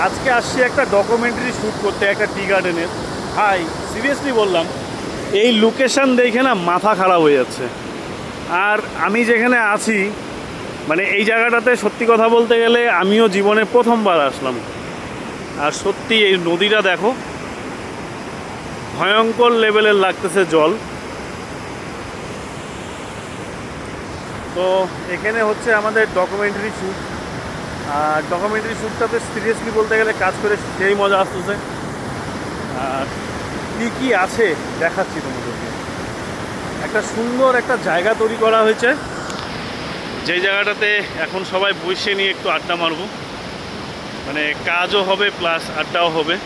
আজকে আসছি একটা ডকুমেন্টারি শ্যুট করতে একটা টি গার্ডেনের। ভাই সিরিয়াসলি বললাম, এই লোকেশন দেখে না মাথা খারাপ হয়ে যাচ্ছে। আর আমি যেখানে আছি মানে এই জায়গাটাতে সত্যি কথা বলতে গেলে আমিও জীবনে প্রথমবার আসলাম। আর সত্যি এই নদীটা দেখো, ভয়ঙ্কর লেভেলের লাগতেছে জল। তো এখানে হচ্ছে আমাদের ডকুমেন্টারি শ্যুট। আর ডকুমেন্টারি শ্যুটটাতে সিরিয়াসলি বলতে গেলে কাজ করে সেই মজা আসতেছে। আর কী কী আছে দেখাচ্ছি তোমাদেরকে। একটা সুন্দর একটা জায়গা তৈরি করা হয়েছে, যেই জায়গাটাতে এখন সবাই বসে নিয়ে একটু আড্ডা মারবো। মানে কাজও হবে প্লাস আড্ডাও হবে।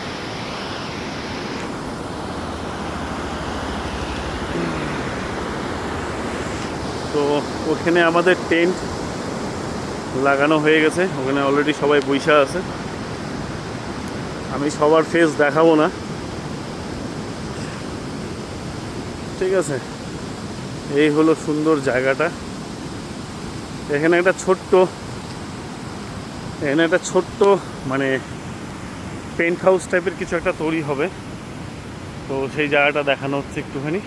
তো ওখানে আমাদের টেন্ট লাগানো হয়ে গেছে, ওখানে অলরেডি সবাই বইসা আছে। আমি সবার ফেস দেখাবো না, ঠিক আছে। এই হলো সুন্দর জায়গাটা। এখানে একটা ছোট্ট মানে পেন্ট হাউস টাইপের কিছু একটা তৈরি হবে। তো সেই জায়গাটা দেখানো হচ্ছে একটুখানি।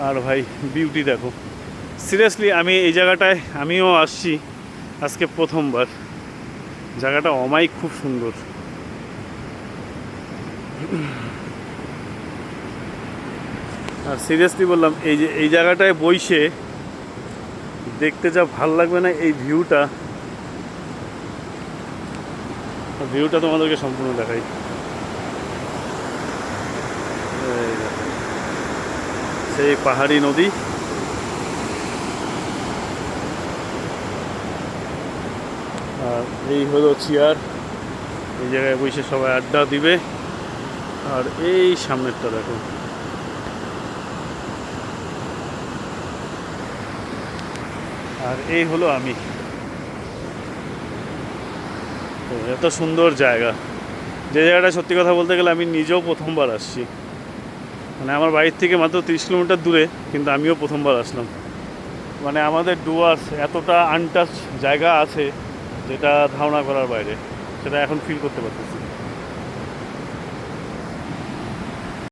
আর ভাই বিউটি দেখো, সিরিয়াসলি আমি এই জায়গাটায় আমিও আসছি আজকে প্রথমবার। জায়গাটা অমায়িক খুব সুন্দর। আর সিরিয়াসলি বললাম, এই জায়গাটায় বসে দেখতে যা ভাল লাগবে না, এই ভিউটা তোমাদেরকে সম্পূর্ণ দেখাই। সেই পাহাড়ি নদী, আর এই হলো চেয়ার। এই জায়গায় বসে সবাই আড্ডা দিবে। আর এই সামনেরটা দেখো, আর এই হলো আমি। তো এত সুন্দর জায়গা, যে জায়গাটা সত্যি কথা বলতে গেলে আমি নিজেও প্রথমবার আসছি। মানে আমার বাড়ির থেকে মাত্র 30 কিলোমিটার দূরে, কিন্তু আমিও প্রথমবার আসলাম। মানে আমাদের ডুয়ার্স এতটা আনটাচ জায়গা আছে যেটা ধারণা করার বাইরে, সেটা এখন ফিল করতে পারতেছি।